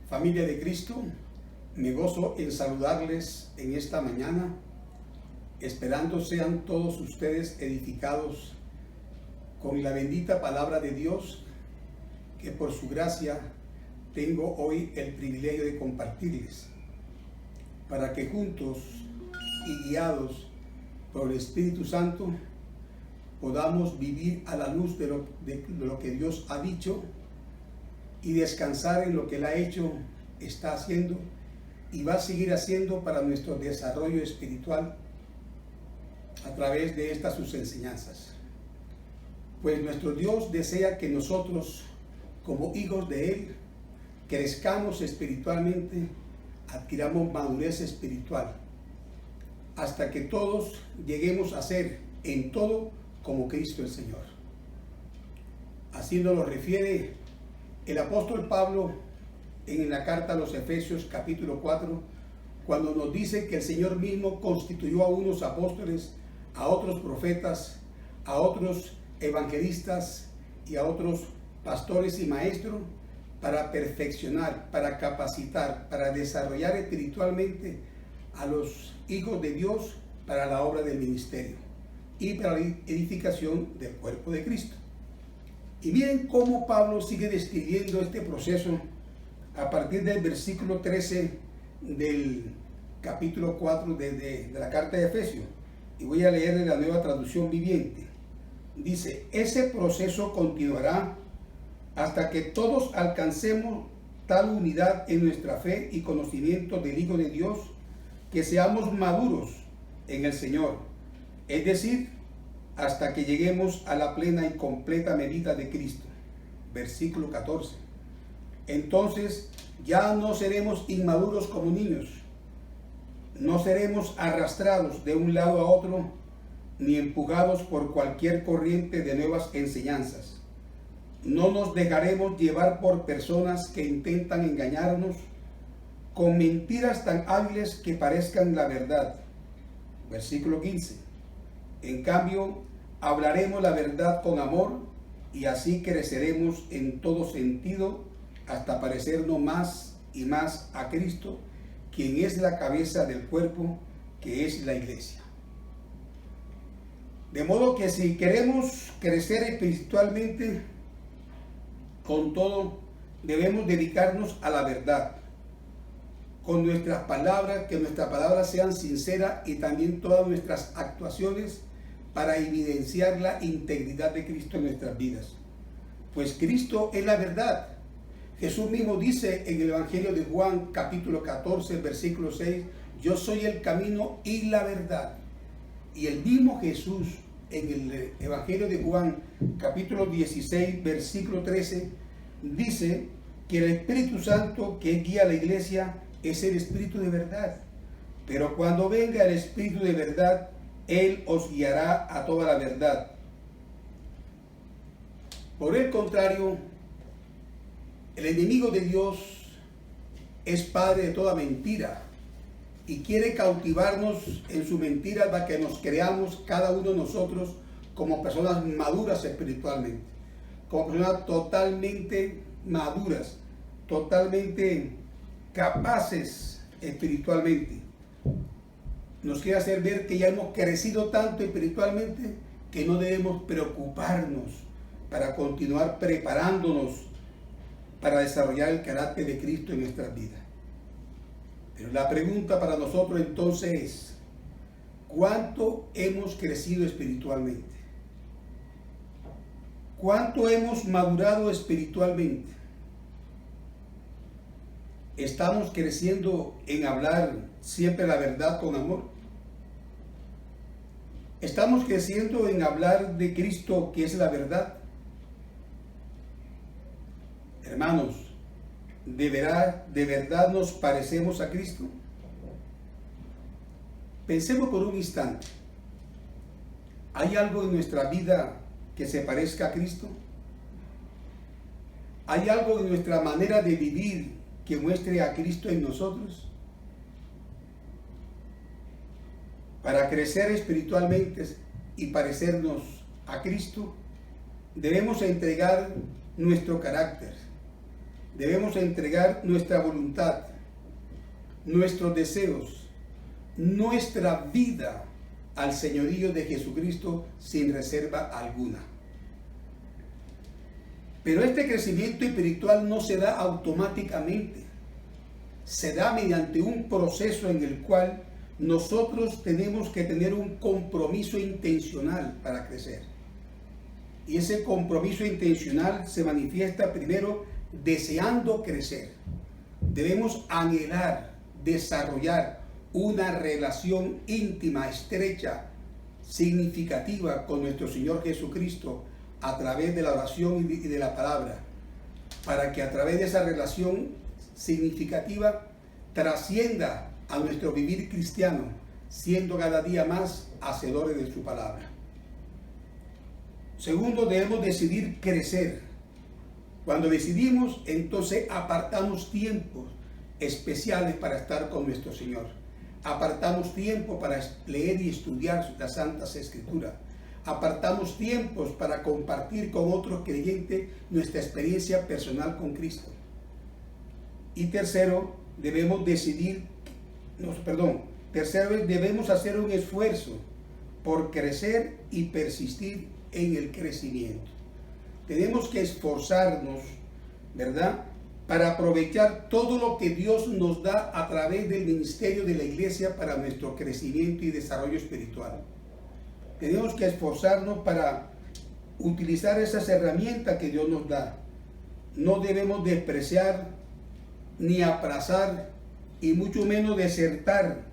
Familia de Cristo, me gozo en saludarles en esta mañana, esperando sean todos ustedes edificados con la bendita palabra de Dios, que por su gracia tengo hoy el privilegio de compartirles, para que juntos y guiados por el Espíritu Santo podamos vivir a la luz de lo que Dios ha dicho y descansar en lo que Él ha hecho, está haciendo y va a seguir haciendo para nuestro desarrollo espiritual a través de estas sus enseñanzas. Pues nuestro Dios desea que nosotros, como hijos de Él, crezcamos espiritualmente, adquiramos madurez espiritual, hasta que todos lleguemos a ser en todo como Cristo el Señor. Así nos lo refiere el apóstol Pablo en la carta a los Efesios capítulo 4, cuando nos dice que el Señor mismo constituyó a unos apóstoles, a otros profetas, a otros evangelistas y a otros pastores y maestros para perfeccionar, para capacitar, para desarrollar espiritualmente a los hijos de Dios para la obra del ministerio y para la edificación del cuerpo de Cristo. Y miren cómo Pablo sigue describiendo este proceso a partir del versículo 13 del capítulo 4 de la carta de Efesios. Y voy a leer de la Nueva Traducción Viviente. Dice: ese proceso continuará hasta que todos alcancemos tal unidad en nuestra fe y conocimiento del Hijo de Dios, que seamos maduros en el Señor, es decir, hasta que lleguemos a la plena y completa medida de Cristo. Versículo 14. Entonces ya no seremos inmaduros como niños, no seremos arrastrados de un lado a otro, ni empujados por cualquier corriente de nuevas enseñanzas. No nos dejaremos llevar por personas que intentan engañarnos con mentiras tan hábiles que parezcan la verdad. Versículo 15. En cambio, hablaremos la verdad con amor y así creceremos en todo sentido hasta parecernos más y más a Cristo, quien es la cabeza del cuerpo, que es la iglesia. De modo que si queremos crecer espiritualmente, con todo, debemos dedicarnos a la verdad. Con nuestras palabras, que nuestras palabras sean sinceras y también todas nuestras actuaciones para evidenciar la integridad de Cristo en nuestras vidas. Pues Cristo es la verdad. Jesús mismo dice en el Evangelio de Juan, capítulo 14, versículo 6, yo soy el camino y la verdad. Y el mismo Jesús en el Evangelio de Juan, capítulo 16, versículo 13, dice que el Espíritu Santo que guía a la iglesia es el Espíritu de verdad. Pero cuando venga el Espíritu de verdad, Él os guiará a toda la verdad. Por el contrario, el enemigo de Dios es padre de toda mentira y quiere cautivarnos en su mentira para que nos creamos cada uno de nosotros como personas maduras espiritualmente, como personas totalmente maduras, totalmente capaces espiritualmente. Nos quiere hacer ver que ya hemos crecido tanto espiritualmente que no debemos preocuparnos para continuar preparándonos para desarrollar el carácter de Cristo en nuestras vidas. Pero la pregunta para nosotros entonces es: ¿cuánto hemos crecido espiritualmente? ¿Cuánto hemos madurado espiritualmente? ¿Estamos creciendo en hablar siempre la verdad con amor? ¿Estamos creciendo en hablar de Cristo, que es la verdad? Hermanos, ¿de verdad nos parecemos a Cristo? Pensemos por un instante. ¿Hay algo en nuestra vida que se parezca a Cristo? ¿Hay algo en nuestra manera de vivir que muestre a Cristo en nosotros? Para crecer espiritualmente y parecernos a Cristo, debemos entregar nuestro carácter, debemos entregar nuestra voluntad, nuestros deseos, nuestra vida al señorío de Jesucristo sin reserva alguna. Pero este crecimiento espiritual no se da automáticamente, se da mediante un proceso en el cual nosotros tenemos que tener un compromiso intencional para crecer. Y ese compromiso intencional se manifiesta primero deseando crecer. Debemos anhelar, desarrollar una relación íntima, estrecha, significativa con nuestro Señor Jesucristo a través de la oración y de la palabra, para que a través de esa relación significativa trascienda a nuestro vivir cristiano, siendo cada día más hacedores de su palabra. Segundo, debemos decidir crecer. Cuando decidimos, entonces apartamos tiempos especiales para estar con nuestro Señor. Apartamos tiempo para leer y estudiar las Santas Escrituras. Apartamos tiempos para compartir con otros creyentes nuestra experiencia personal con Cristo. Y tercero, debemos debemos hacer un esfuerzo por crecer y persistir en el crecimiento. Tenemos que esforzarnos, ¿verdad?, para aprovechar todo lo que Dios nos da a través del ministerio de la iglesia para nuestro crecimiento y desarrollo espiritual. Tenemos que esforzarnos para utilizar esas herramientas que Dios nos da. No debemos despreciar ni aplazar y mucho menos desertar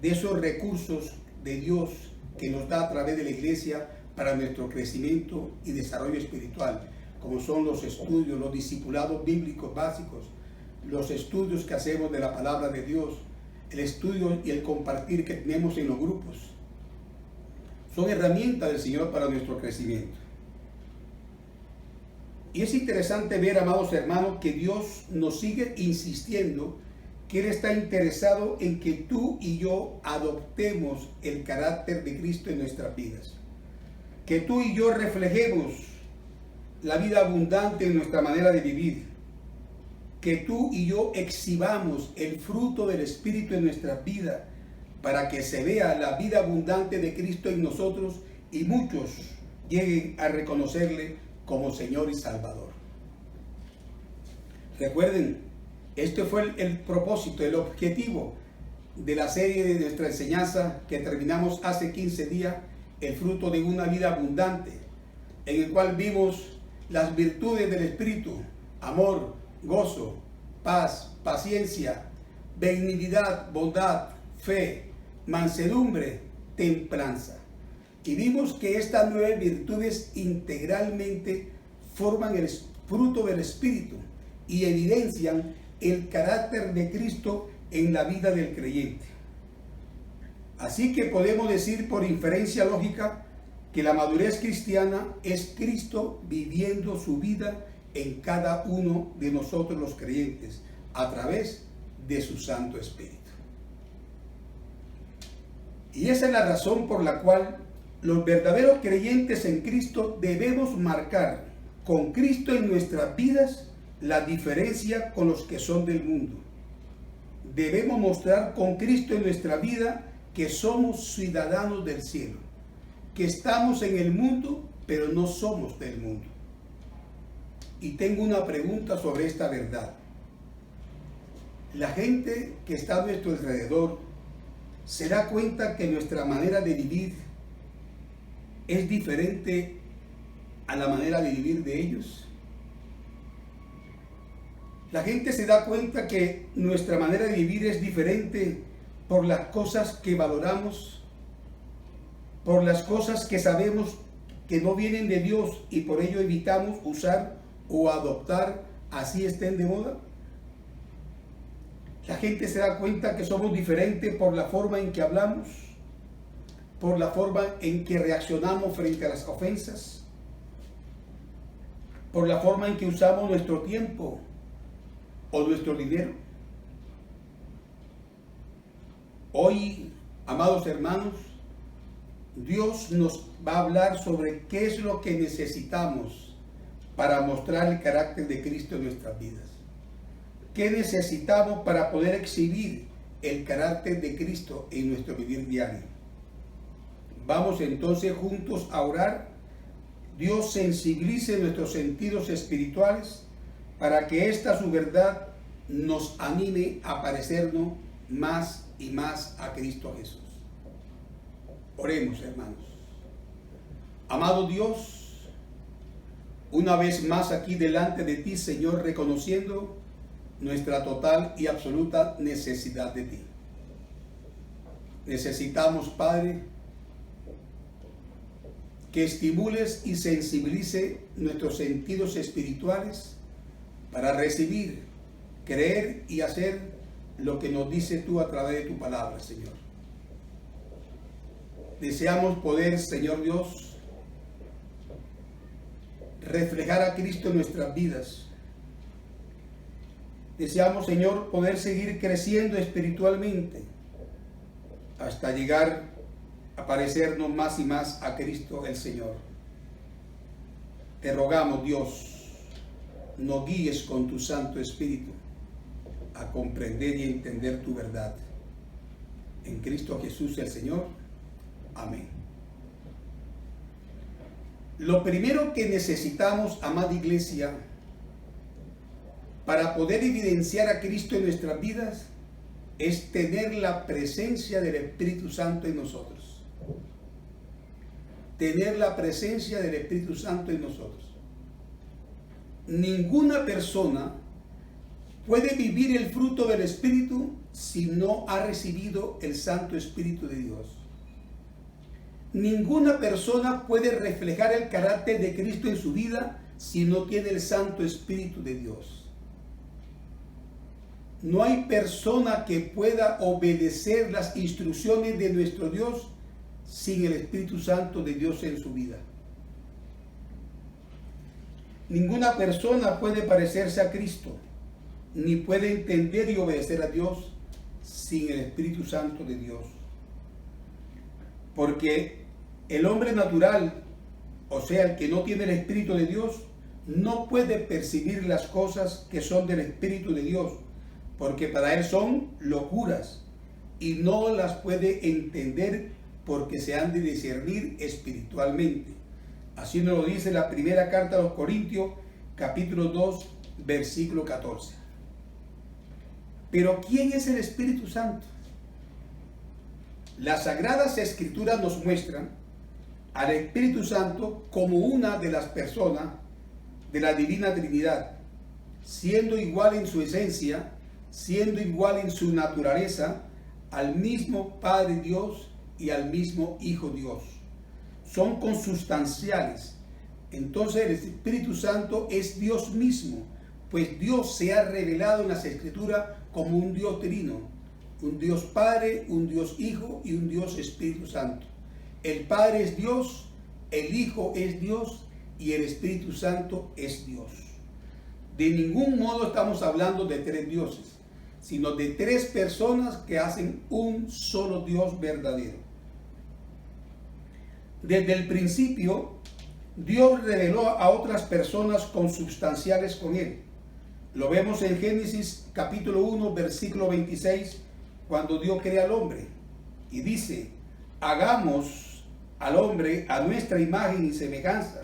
de esos recursos de Dios que nos da a través de la iglesia para nuestro crecimiento y desarrollo espiritual, como son los estudios, los discipulados bíblicos básicos, los estudios que hacemos de la palabra de Dios, el estudio y el compartir que tenemos en los grupos. Son herramientas del Señor para nuestro crecimiento. Y es interesante ver, amados hermanos, que Dios nos sigue insistiendo que Él está interesado en que tú y yo adoptemos el carácter de Cristo en nuestras vidas. Que tú y yo reflejemos la vida abundante en nuestra manera de vivir. Que tú y yo exhibamos el fruto del Espíritu en nuestras vidas para que se vea la vida abundante de Cristo en nosotros y muchos lleguen a reconocerle como Señor y Salvador. Recuerden, este fue el propósito, el objetivo de la serie de nuestra enseñanza que terminamos hace 15 días, el fruto de una vida abundante, en el cual vimos las virtudes del Espíritu: amor, gozo, paz, paciencia, benignidad, bondad, fe, mansedumbre, templanza. Y vimos que estas 9 virtudes integralmente forman el fruto del Espíritu y evidencian el carácter de Cristo en la vida del creyente. Así que podemos decir por inferencia lógica que la madurez cristiana es Cristo viviendo su vida en cada uno de nosotros los creyentes a través de su Santo Espíritu. Y esa es la razón por la cual los verdaderos creyentes en Cristo debemos marcar con Cristo en nuestras vidas la diferencia con los que son del mundo. Debemos mostrar con Cristo en nuestra vida que somos ciudadanos del cielo, que estamos en el mundo, pero no somos del mundo. Y tengo una pregunta sobre esta verdad. La gente que está a nuestro alrededor se da cuenta que nuestra manera de vivir es diferente a la manera de vivir de ellos. La gente se da cuenta que nuestra manera de vivir es diferente por las cosas que valoramos, por las cosas que sabemos que no vienen de Dios y por ello evitamos usar o adoptar, así estén de moda. La gente se da cuenta que somos diferentes por la forma en que hablamos, por la forma en que reaccionamos frente a las ofensas, por la forma en que usamos nuestro tiempo o nuestro dinero. Hoy, amados hermanos, Dios nos va a hablar sobre qué es lo que necesitamos para mostrar el carácter de Cristo en nuestras vidas. ¿Qué necesitamos para poder exhibir el carácter de Cristo en nuestro vivir diario? Vamos entonces juntos a orar. Dios sensibilice nuestros sentidos espirituales para que esta su verdad nos anime a parecernos más y más a Cristo Jesús. Oremos, hermanos. Amado Dios, una vez más aquí delante de ti, Señor, reconociendo nuestra total y absoluta necesidad de ti. Necesitamos, Padre, que estimules y sensibilice nuestros sentidos espirituales para recibir, creer y hacer lo que nos dices tú a través de tu palabra, Señor. Deseamos poder, Señor Dios, reflejar a Cristo en nuestras vidas. Deseamos, Señor, poder seguir creciendo espiritualmente hasta llegar a parecernos más y más a Cristo el Señor. Te rogamos, Dios, nos guíes con tu Santo Espíritu a comprender y entender tu verdad. En Cristo Jesús el Señor. Amén. Lo primero que necesitamos, amada iglesia, para poder evidenciar a Cristo en nuestras vidas, es tener la presencia del Espíritu Santo en nosotros. Tener la presencia del Espíritu Santo en nosotros. Ninguna persona puede vivir el fruto del Espíritu si no ha recibido el Santo Espíritu de Dios. Ninguna persona puede reflejar el carácter de Cristo en su vida si no tiene el Santo Espíritu de Dios. No hay persona que pueda obedecer las instrucciones de nuestro Dios sin el Espíritu Santo de Dios en su vida. Ninguna persona puede parecerse a Cristo, ni puede entender y obedecer a Dios sin el Espíritu Santo de Dios. Porque el hombre natural, o sea, el que no tiene el Espíritu de Dios, no puede percibir las cosas que son del Espíritu de Dios, porque para él son locuras y no las puede entender porque se han de discernir espiritualmente. Así nos lo dice la primera carta a los Corintios, capítulo 2, versículo 14. Pero ¿quién es el Espíritu Santo? Las Sagradas Escrituras nos muestran al Espíritu Santo como una de las personas de la Divina Trinidad, siendo igual en su esencia, siendo igual en su naturaleza al mismo Padre Dios y al mismo Hijo Dios. Son consustanciales. Entonces el Espíritu Santo es Dios mismo, pues Dios se ha revelado en las Escrituras como un Dios trino, un Dios Padre, un Dios Hijo y un Dios Espíritu Santo. El Padre es Dios, el Hijo es Dios y el Espíritu Santo es Dios. De ningún modo estamos hablando de tres dioses, sino de tres personas que hacen un solo Dios verdadero. Desde el principio, Dios reveló a otras personas consubstanciales con Él. Lo vemos en Génesis capítulo 1, versículo 26, cuando Dios crea al hombre. Y dice, hagamos al hombre a nuestra imagen y semejanza.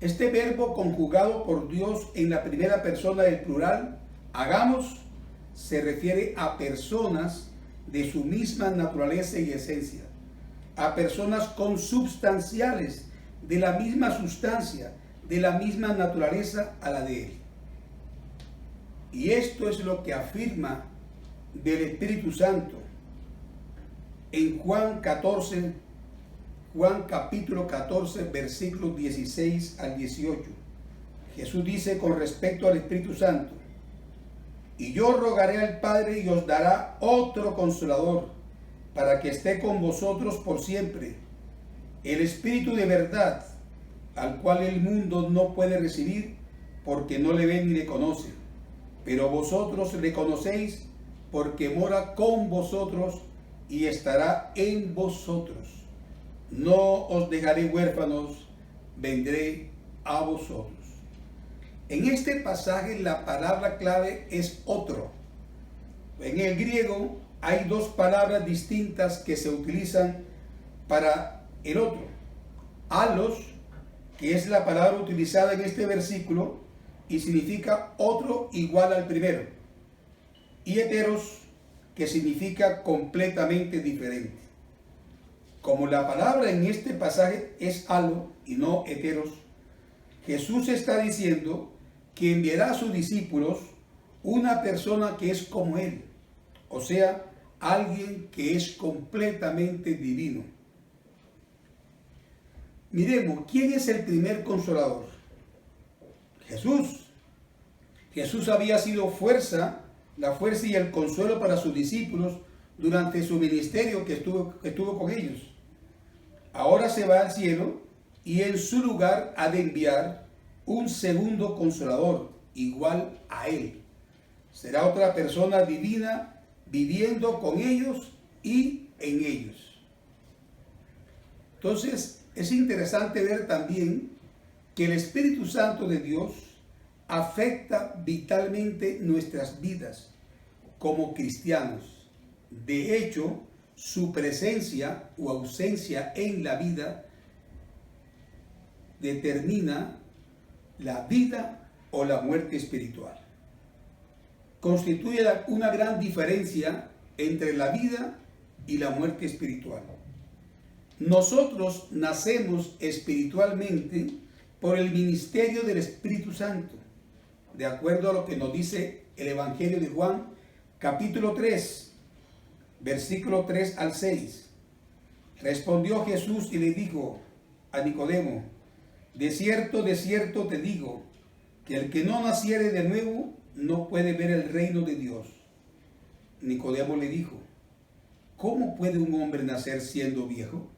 Este verbo conjugado por Dios en la primera persona del plural, hagamos, se refiere a personas de su misma naturaleza y esencia, a personas consubstanciales, de la misma sustancia, de la misma naturaleza a la de Él. Y esto es lo que afirma del Espíritu Santo en Juan capítulo 14, versículos 16 al 18. Jesús dice con respecto al Espíritu Santo, y yo rogaré al Padre y os dará otro consolador, para que esté con vosotros por siempre, el Espíritu de verdad, al cual el mundo no puede recibir, porque no le ve ni le conoce. Pero vosotros le conocéis, porque mora con vosotros y estará en vosotros. No os dejaré huérfanos, vendré a vosotros. En este pasaje la palabra clave es otro. En el griego hay dos palabras distintas que se utilizan para el otro. Alos, que es la palabra utilizada en este versículo y significa otro igual al primero. Y heteros, que significa completamente diferente. Como la palabra en este pasaje es alo y no heteros, Jesús está diciendo que enviará a sus discípulos una persona que es como Él, o sea, alguien que es completamente divino. Miremos, ¿quién es el primer consolador? Jesús. Jesús había sido la fuerza y el consuelo para sus discípulos durante su ministerio que estuvo con ellos. Ahora se va al cielo y en su lugar ha de enviar un segundo consolador igual a Él. Será otra persona divina viviendo con ellos y en ellos. Entonces es interesante ver también que el Espíritu Santo de Dios afecta vitalmente nuestras vidas como cristianos. De hecho, su presencia o ausencia en la vida determina la vida o la muerte espiritual. Constituye una gran diferencia entre la vida y la muerte espiritual. Nosotros nacemos espiritualmente por el ministerio del Espíritu Santo, de acuerdo a lo que nos dice el Evangelio de Juan, capítulo 3, versículo 3 al 6. Respondió Jesús y le dijo a Nicodemo: de cierto te digo, que el que no naciere de nuevo no puede ver el reino de Dios. Nicodemo le dijo: ¿cómo puede un hombre nacer siendo viejo?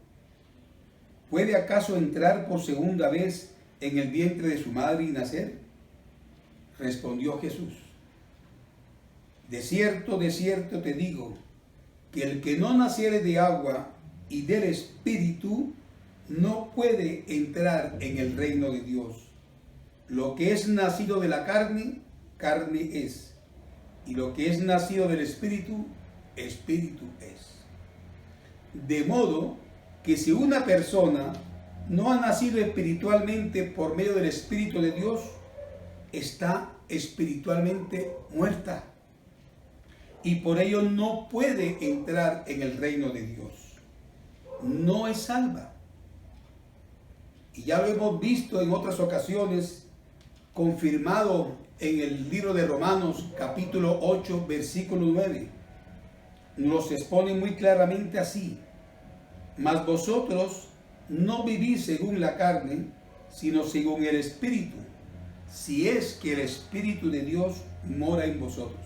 ¿Puede acaso entrar por segunda vez en el vientre de su madre y nacer? Respondió Jesús: de cierto te digo, que el que no naciere de agua y del Espíritu no puede entrar en el reino de Dios. Lo que es nacido de la carne, carne es, y lo que es nacido del Espíritu, Espíritu es. De modo que si una persona no ha nacido espiritualmente por medio del Espíritu de Dios, está espiritualmente muerta y por ello no puede entrar en el reino de Dios. No es salva. Y ya lo hemos visto en otras ocasiones, confirmado en el libro de Romanos, capítulo 8, versículo 9. Nos expone muy claramente así: mas vosotros no vivís según la carne, sino según el Espíritu, si es que el Espíritu de Dios mora en vosotros.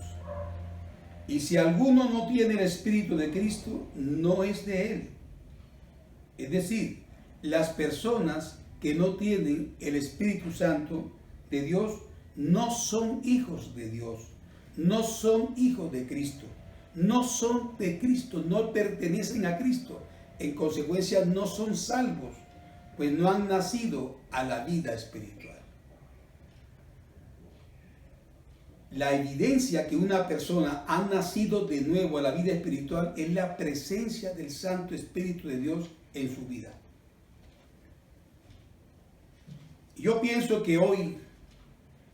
Y si alguno no tiene el Espíritu de Cristo, no es de Él. Es decir, las personas que no tienen el Espíritu Santo de Dios no son hijos de Dios, no son hijos de Cristo, no son de Cristo, no pertenecen a Cristo. En consecuencia, no son salvos, pues no han nacido a la vida espiritual. La evidencia que una persona ha nacido de nuevo a la vida espiritual es la presencia del Santo Espíritu de Dios en su vida. Yo pienso que hoy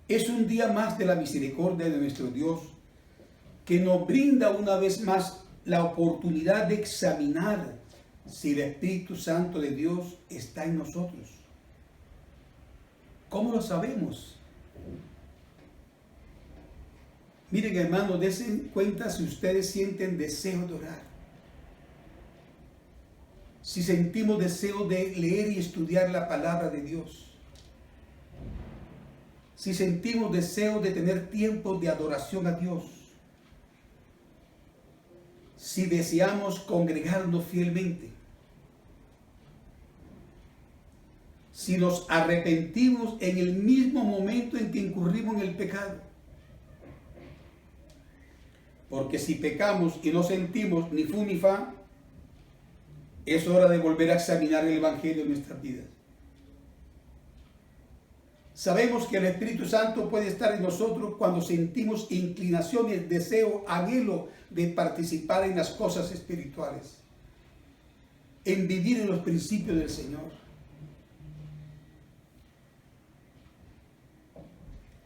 es un día más de la misericordia de nuestro Dios, que nos brinda una vez más la oportunidad de examinar si el Espíritu Santo de Dios está en nosotros. ¿Cómo lo sabemos? Miren, hermanos, dense cuenta si ustedes sienten deseo de orar, si sentimos deseo de leer y estudiar la palabra de Dios, si sentimos deseo de tener tiempo de adoración a Dios, si deseamos congregarnos fielmente, si nos arrepentimos en el mismo momento en que incurrimos en el pecado. Porque si pecamos y no sentimos ni fu ni fa, es hora de volver a examinar el Evangelio en nuestras vidas. Sabemos que el Espíritu Santo puede estar en nosotros cuando sentimos inclinaciones, deseo, anhelo de participar en las cosas espirituales, en vivir en los principios del Señor.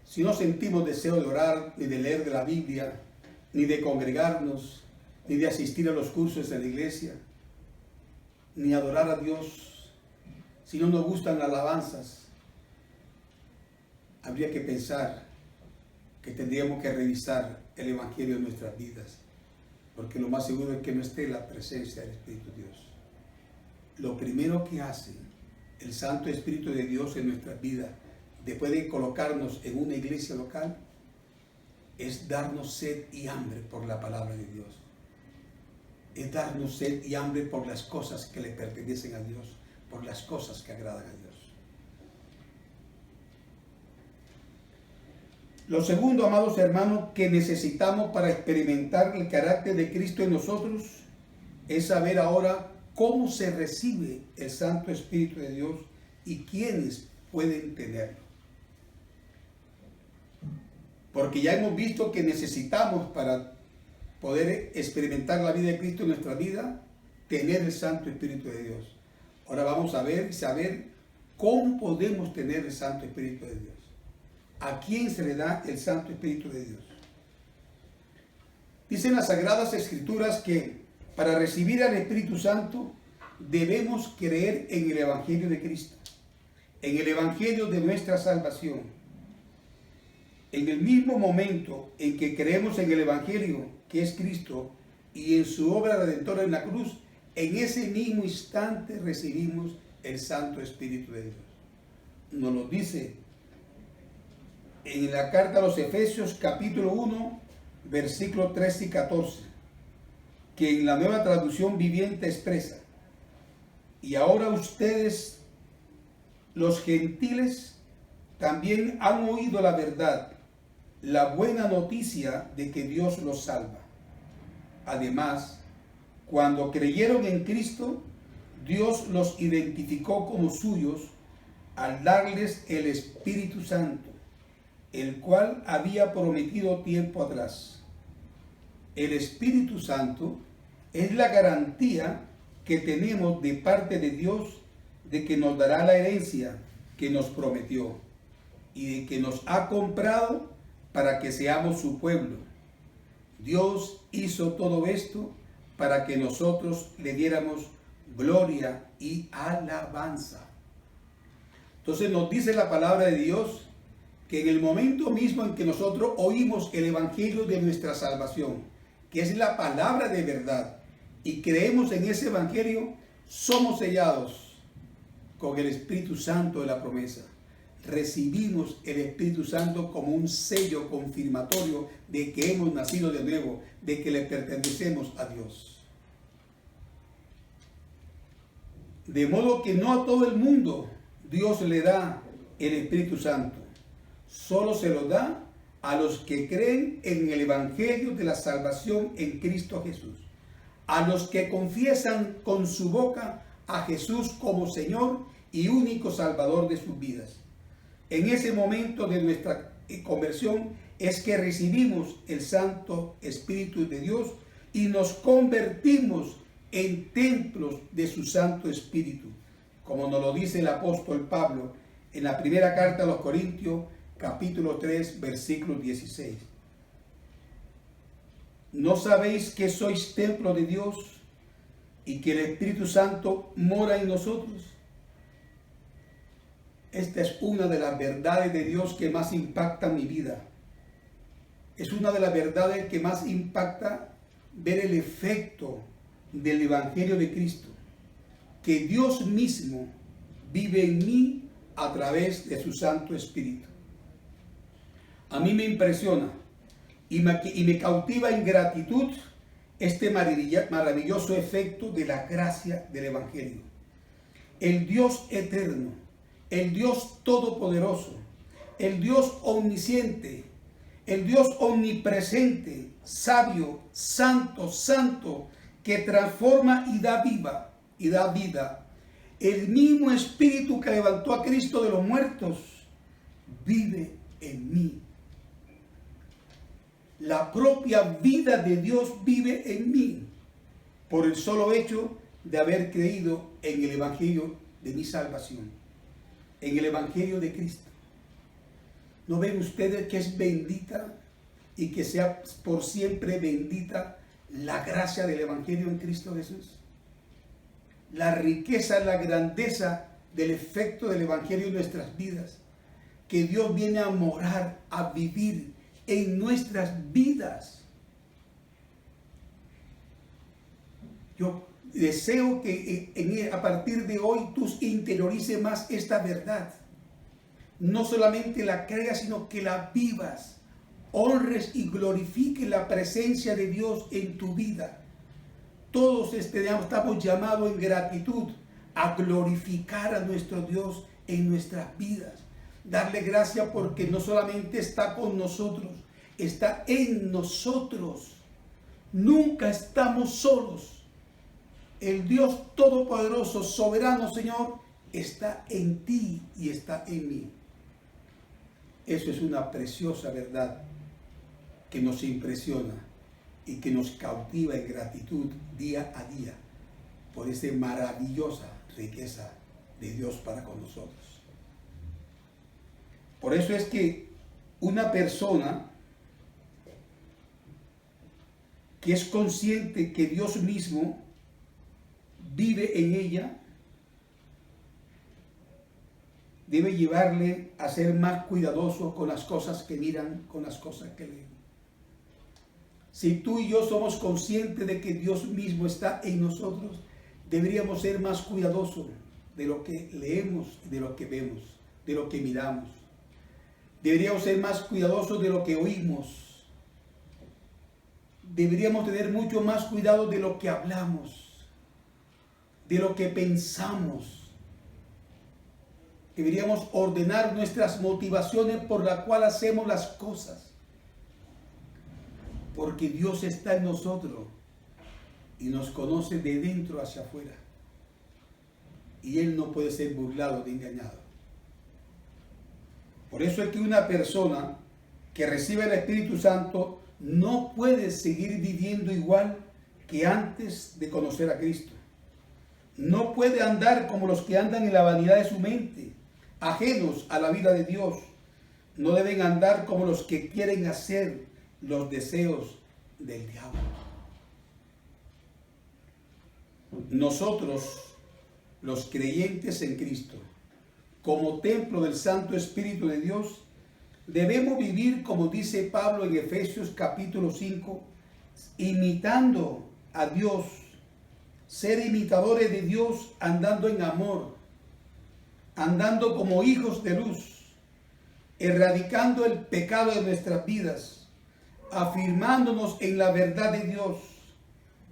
Si no sentimos deseo de orar, ni de leer de la Biblia, ni de congregarnos, ni de asistir a los cursos de la iglesia, ni adorar a Dios, si no nos gustan las alabanzas, habría que pensar que tendríamos que revisar el Evangelio en nuestras vidas, porque lo más seguro es que no esté la presencia del Espíritu de Dios. Lo primero que hace el Santo Espíritu de Dios en nuestras vidas, después de colocarnos en una iglesia local, es darnos sed y hambre por la palabra de Dios. Es darnos sed y hambre por las cosas que le pertenecen a Dios, por las cosas que agradan a Dios. Lo segundo, amados hermanos, que necesitamos para experimentar el carácter de Cristo en nosotros es saber ahora cómo se recibe el Santo Espíritu de Dios y quiénes pueden tenerlo. Porque ya hemos visto que necesitamos, para poder experimentar la vida de Cristo en nuestra vida, tener el Santo Espíritu de Dios. Ahora vamos a ver y saber cómo podemos tener el Santo Espíritu de Dios. ¿A quién se le da el Santo Espíritu de Dios? Dicen las Sagradas Escrituras que para recibir al Espíritu Santo debemos creer en el Evangelio de Cristo, en el Evangelio de nuestra salvación. En el mismo momento en que creemos en el Evangelio, que es Cristo, y en su obra redentora en la cruz, en ese mismo instante recibimos el Santo Espíritu de Dios. Nos lo dice en la carta a los Efesios capítulo 1, versículos 13 y 14, que en la Nueva Traducción Viviente expresa: y ahora ustedes, los gentiles, también han oído la verdad, la buena noticia de que Dios los salva. Además, cuando creyeron en Cristo, Dios los identificó como suyos al darles el Espíritu Santo, el cual había prometido tiempo atrás. El Espíritu Santo es la garantía que tenemos de parte de Dios de que nos dará la herencia que nos prometió y de que nos ha comprado para que seamos su pueblo. Dios hizo todo esto para que nosotros le diéramos gloria y alabanza. Entonces nos dice la palabra de Dios que en el momento mismo en que nosotros oímos el Evangelio de nuestra salvación, que es la palabra de verdad, y creemos en ese Evangelio, somos sellados con el Espíritu Santo de la promesa. Recibimos el Espíritu Santo como un sello confirmatorio de que hemos nacido de nuevo, de que le pertenecemos a Dios. De modo que no a todo el mundo Dios le da el Espíritu Santo. Solo se lo da a los que creen en el Evangelio de la salvación en Cristo Jesús. A los que confiesan con su boca a Jesús como Señor y único Salvador de sus vidas. En ese momento de nuestra conversión es que recibimos el Santo Espíritu de Dios y nos convertimos en templos de su Santo Espíritu, como nos lo dice el apóstol Pablo en la primera carta a los Corintios, capítulo 3, versículo 16. ¿No sabéis que sois templo de Dios y que el Espíritu Santo mora en nosotros? Esta es una de las verdades de Dios que más impacta mi vida. Es una de las verdades que más impacta ver el efecto del Evangelio de Cristo. Que Dios mismo vive en mí a través de su Santo Espíritu. A mí me impresiona y me cautiva en gratitud este maravilloso efecto de la gracia del Evangelio. El Dios eterno, el Dios todopoderoso, el Dios omnisciente, el Dios omnipresente, sabio, santo, que transforma y da vida. El mismo Espíritu que levantó a Cristo de los muertos vive en mí. La propia vida de Dios vive en mí por el solo hecho de haber creído en el Evangelio de mi salvación, en el Evangelio de Cristo. ¿No ven ustedes que es bendita y que sea por siempre bendita la gracia del Evangelio en Cristo Jesús? La riqueza, la grandeza del efecto del Evangelio en nuestras vidas, que Dios viene a morar, a vivir en nuestras vidas. Yo deseo que a partir de hoy tú interiorices más esta verdad. No solamente la creas, sino que la vivas, honres y glorifiques la presencia de Dios en tu vida. Todos estamos llamados en gratitud a glorificar a nuestro Dios en nuestras vidas. Darle gracias porque no solamente está con nosotros, está en nosotros. Nunca estamos solos. El Dios Todopoderoso, soberano Señor, está en ti y está en mí. Eso es una preciosa verdad que nos impresiona y que nos cautiva en gratitud día a día por esa maravillosa riqueza de Dios para con nosotros. Por eso es que una persona que es consciente que Dios mismo vive en ella, debe llevarle a ser más cuidadoso con las cosas que miran, con las cosas que leen. Si tú y yo somos conscientes de que Dios mismo está en nosotros, deberíamos ser más cuidadosos de lo que leemos, de lo que vemos, de lo que miramos. Deberíamos ser más cuidadosos de lo que oímos. Deberíamos tener mucho más cuidado de lo que hablamos, de lo que pensamos. Deberíamos ordenar nuestras motivaciones por las cuales hacemos las cosas. Porque Dios está en nosotros y nos conoce de dentro hacia afuera. Y Él no puede ser burlado ni engañado. Por eso es que una persona que recibe el Espíritu Santo no puede seguir viviendo igual que antes de conocer a Cristo. No puede andar como los que andan en la vanidad de su mente, ajenos a la vida de Dios. No deben andar como los que quieren hacer los deseos del diablo. Nosotros, los creyentes en Cristo, como templo del Santo Espíritu de Dios, debemos vivir, como dice Pablo en Efesios capítulo 5, imitando a Dios, ser imitadores de Dios, andando en amor, andando como hijos de luz, erradicando el pecado de nuestras vidas, afirmándonos en la verdad de Dios,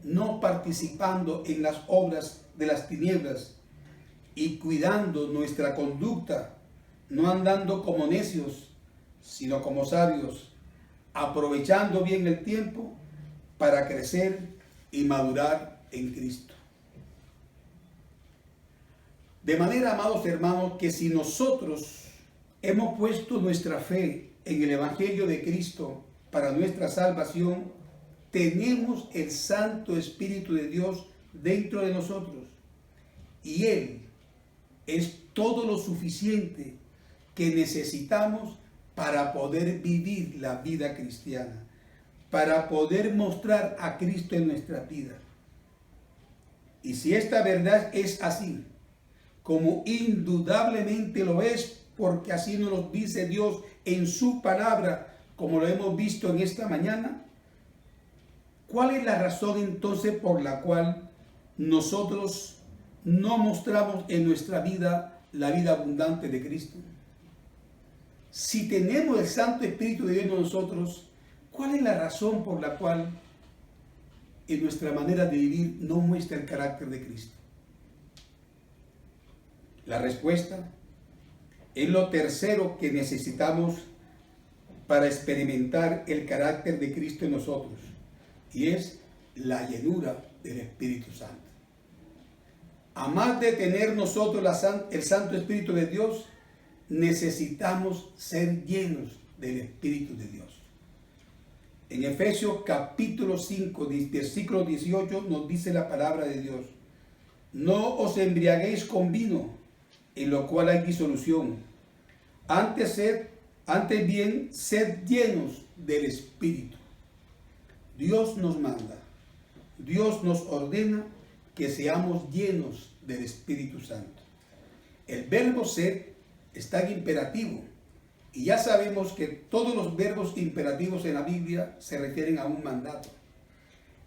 no participando en las obras de las tinieblas y cuidando nuestra conducta, no andando como necios, sino como sabios, aprovechando bien el tiempo para crecer y madurar en Cristo. De manera, amados hermanos, que si nosotros hemos puesto nuestra fe en el Evangelio de Cristo para nuestra salvación, tenemos el Santo Espíritu de Dios dentro de nosotros. Y Él es todo lo suficiente que necesitamos para poder vivir la vida cristiana, para poder mostrar a Cristo en nuestra vida. Y si esta verdad es así, como indudablemente lo es, porque así nos lo dice Dios en su palabra, como lo hemos visto en esta mañana, ¿cuál es la razón entonces por la cual nosotros no mostramos en nuestra vida la vida abundante de Cristo? Si tenemos el Santo Espíritu de Dios en nosotros, ¿cuál es la razón por la cual en nuestra manera de vivir no muestra el carácter de Cristo? La respuesta es lo tercero que necesitamos para experimentar el carácter de Cristo en nosotros, y es la llenura del Espíritu Santo. A más de tener nosotros el Santo Espíritu de Dios, necesitamos ser llenos del Espíritu de Dios. En Efesios capítulo 5, versículo 18 nos dice la palabra de Dios: no os embriaguéis con vino, en lo cual hay disolución. Antes bien, sed llenos del Espíritu. Dios nos manda, Dios nos ordena que seamos llenos del Espíritu Santo. El verbo ser está en imperativo. Y ya sabemos que todos los verbos imperativos en la Biblia se refieren a un mandato.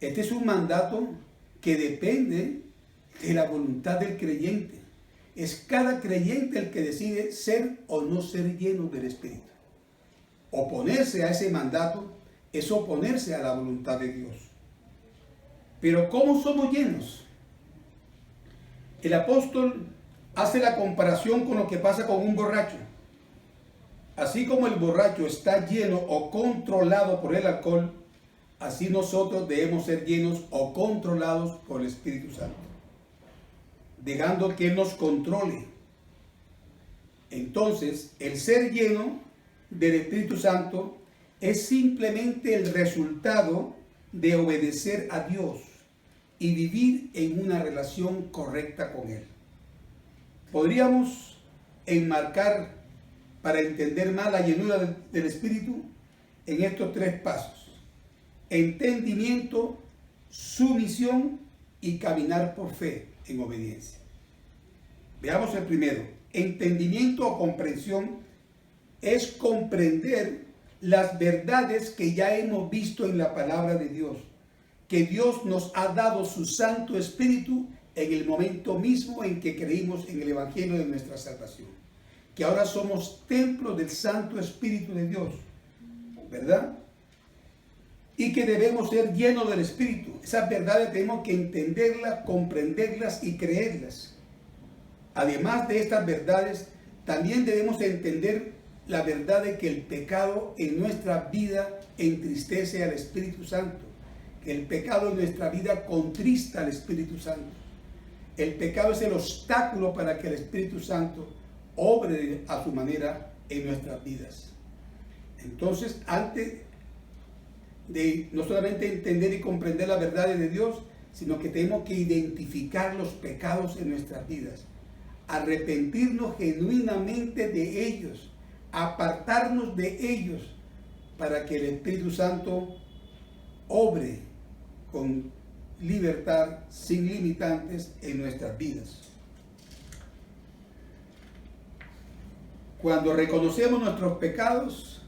Este es un mandato que depende de la voluntad del creyente. Es cada creyente el que decide ser o no ser lleno del Espíritu. Oponerse a ese mandato es oponerse a la voluntad de Dios. Pero ¿cómo somos llenos? El apóstol hace la comparación con lo que pasa con un borracho. Así como el borracho está lleno o controlado por el alcohol, así nosotros debemos ser llenos o controlados por el Espíritu Santo, dejando que Él nos controle. Entonces, el ser lleno del Espíritu Santo es simplemente el resultado de obedecer a Dios y vivir en una relación correcta con Él. Podríamos enmarcar, para entender más la llenura del Espíritu, en estos tres pasos: entendimiento, sumisión y caminar por fe en obediencia. Veamos el primero. Entendimiento o comprensión es comprender las verdades que ya hemos visto en la palabra de Dios, que Dios nos ha dado su Santo Espíritu en el momento mismo en que creímos en el Evangelio de nuestra salvación, que ahora somos templo del Santo Espíritu de Dios, ¿verdad? Y que debemos ser llenos del Espíritu. Esas verdades tenemos que entenderlas, comprenderlas y creerlas. Además de estas verdades, también debemos entender la verdad de que el pecado en nuestra vida entristece al Espíritu Santo, que el pecado en nuestra vida contrista al Espíritu Santo. El pecado es el obstáculo para que el Espíritu Santo obre a su manera en nuestras vidas. Entonces, antes de no solamente entender y comprender las verdades de Dios, sino que tenemos que identificar los pecados en nuestras vidas, arrepentirnos genuinamente de ellos, apartarnos de ellos, para que el Espíritu Santo obre con libertad, sin limitantes en nuestras vidas. Cuando reconocemos nuestros pecados,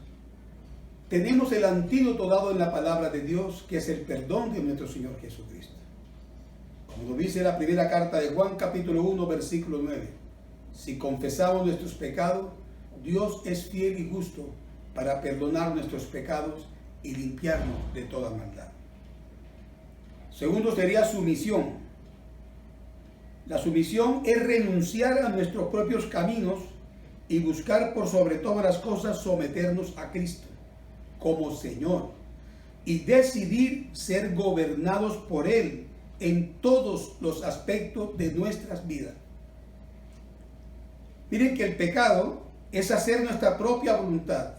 tenemos el antídoto dado en la palabra de Dios, que es el perdón de nuestro Señor Jesucristo. Como lo dice la primera carta de Juan, capítulo 1, versículo 9. Si confesamos nuestros pecados, Dios es fiel y justo para perdonar nuestros pecados y limpiarnos de toda maldad. Segundo sería sumisión. La sumisión es renunciar a nuestros propios caminos y buscar por sobre todas las cosas someternos a Cristo como Señor y decidir ser gobernados por Él en todos los aspectos de nuestras vidas. Miren que el pecado es hacer nuestra propia voluntad,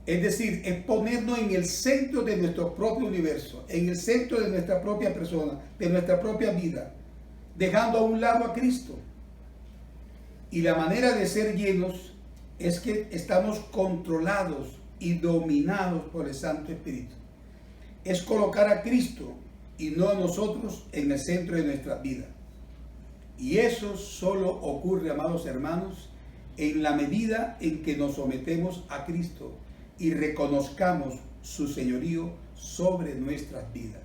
es decir, es ponernos en el centro de nuestro propio universo, en el centro de nuestra propia persona, de nuestra propia vida, dejando a un lado a Cristo. Y la manera de ser llenos es que estamos controlados y dominados por el Santo Espíritu. Es colocar a Cristo y no a nosotros en el centro de nuestra vida. Y eso solo ocurre, amados hermanos, en la medida en que nos sometemos a Cristo y reconozcamos su señorío sobre nuestras vidas.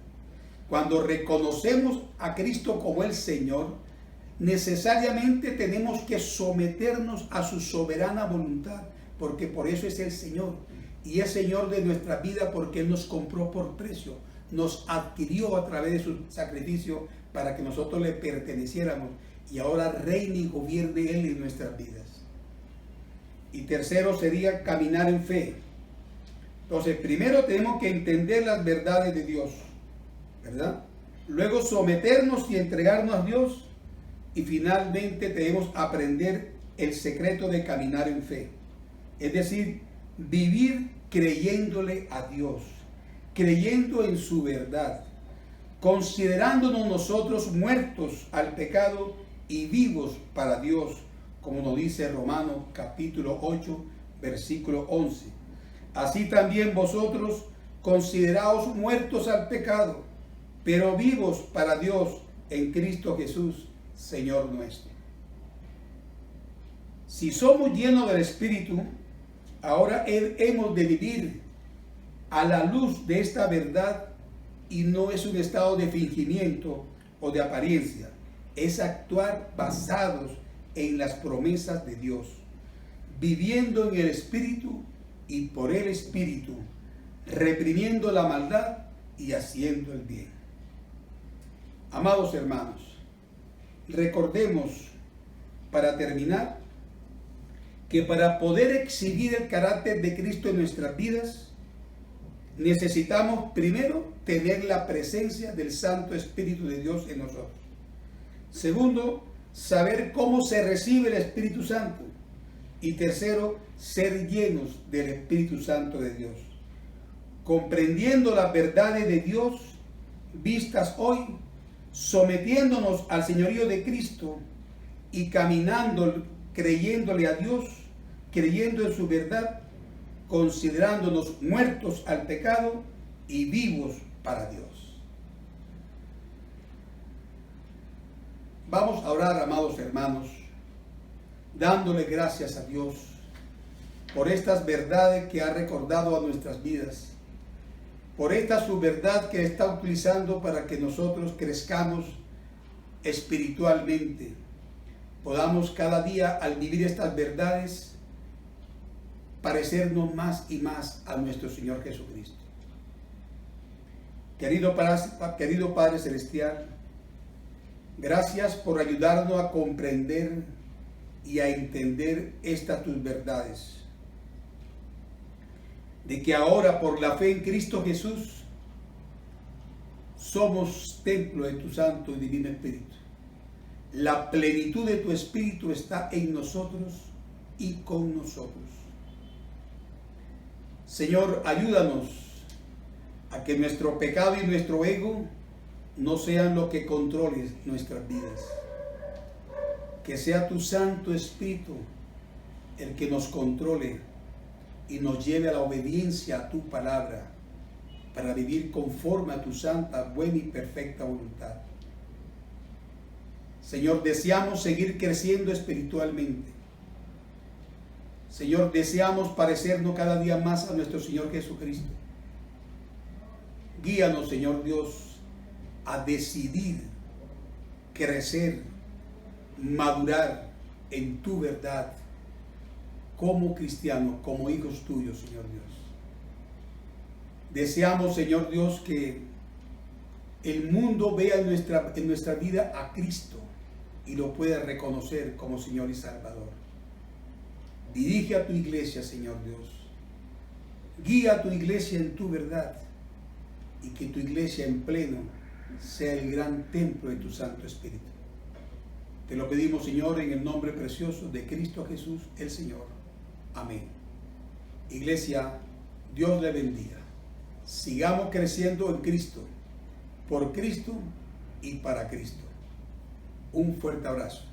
Cuando reconocemos a Cristo como el Señor, necesariamente tenemos que someternos a su soberana voluntad, porque por eso es el Señor. Y es Señor de nuestra vida porque Él nos compró por precio, nos adquirió a través de su sacrificio para que nosotros le perteneciéramos y ahora reine y gobierne Él en nuestras vidas. Y tercero sería caminar en fe. Entonces, primero tenemos que entender las verdades de Dios, ¿verdad? Luego someternos y entregarnos a Dios. Y finalmente debemos aprender el secreto de caminar en fe. Es decir, vivir creyéndole a Dios, creyendo en su verdad, considerándonos nosotros muertos al pecado y vivos para Dios, como nos dice Romanos capítulo 8, versículo 11. Así también vosotros consideraos muertos al pecado, pero vivos para Dios en Cristo Jesús, Señor nuestro. Si somos llenos del Espíritu, ahora hemos de vivir a la luz de esta verdad, y no es un estado de fingimiento o de apariencia, es actuar basados en las promesas de Dios, viviendo en el Espíritu y por el Espíritu, reprimiendo la maldad y haciendo el bien. Amados hermanos, recordemos, para terminar, que para poder exhibir el carácter de Cristo en nuestras vidas, necesitamos primero tener la presencia del Santo Espíritu de Dios en nosotros. Segundo, saber cómo se recibe el Espíritu Santo. Y tercero, ser llenos del Espíritu Santo de Dios, comprendiendo las verdades de Dios vistas hoy, sometiéndonos al señorío de Cristo y caminando, creyéndole a Dios, creyendo en su verdad, considerándonos muertos al pecado y vivos para Dios. Vamos a orar, amados hermanos, dándole gracias a Dios por estas verdades que ha recordado a nuestras vidas, por esta su verdad que está utilizando para que nosotros crezcamos espiritualmente, podamos cada día al vivir estas verdades parecernos más y más a nuestro Señor Jesucristo. Querido Padre Celestial, gracias por ayudarnos a comprender y a entender estas tus verdades, de que ahora por la fe en Cristo Jesús somos templo de tu Santo y Divino Espíritu. La plenitud de tu Espíritu está en nosotros y con nosotros. Señor, ayúdanos a que nuestro pecado y nuestro ego no sean lo que controle nuestras vidas. Que sea tu Santo Espíritu el que nos controle y nos lleve a la obediencia a tu palabra para vivir conforme a tu santa, buena y perfecta voluntad. Señor, deseamos seguir creciendo espiritualmente. Señor, deseamos parecernos cada día más a nuestro Señor Jesucristo. Guíanos, Señor Dios, a decidir crecer, madurar en tu verdad como cristianos, como hijos tuyos, Señor Dios. Deseamos, Señor Dios, que el mundo vea en nuestra vida a Cristo y lo pueda reconocer como Señor y Salvador. Dirige a tu iglesia, Señor Dios. Guía a tu iglesia en tu verdad y que tu iglesia en pleno sea el gran templo de tu Santo Espíritu. Te lo pedimos, Señor, en el nombre precioso de Cristo Jesús, el Señor. Amén. Iglesia, Dios le bendiga. Sigamos creciendo en Cristo, por Cristo y para Cristo. Un fuerte abrazo.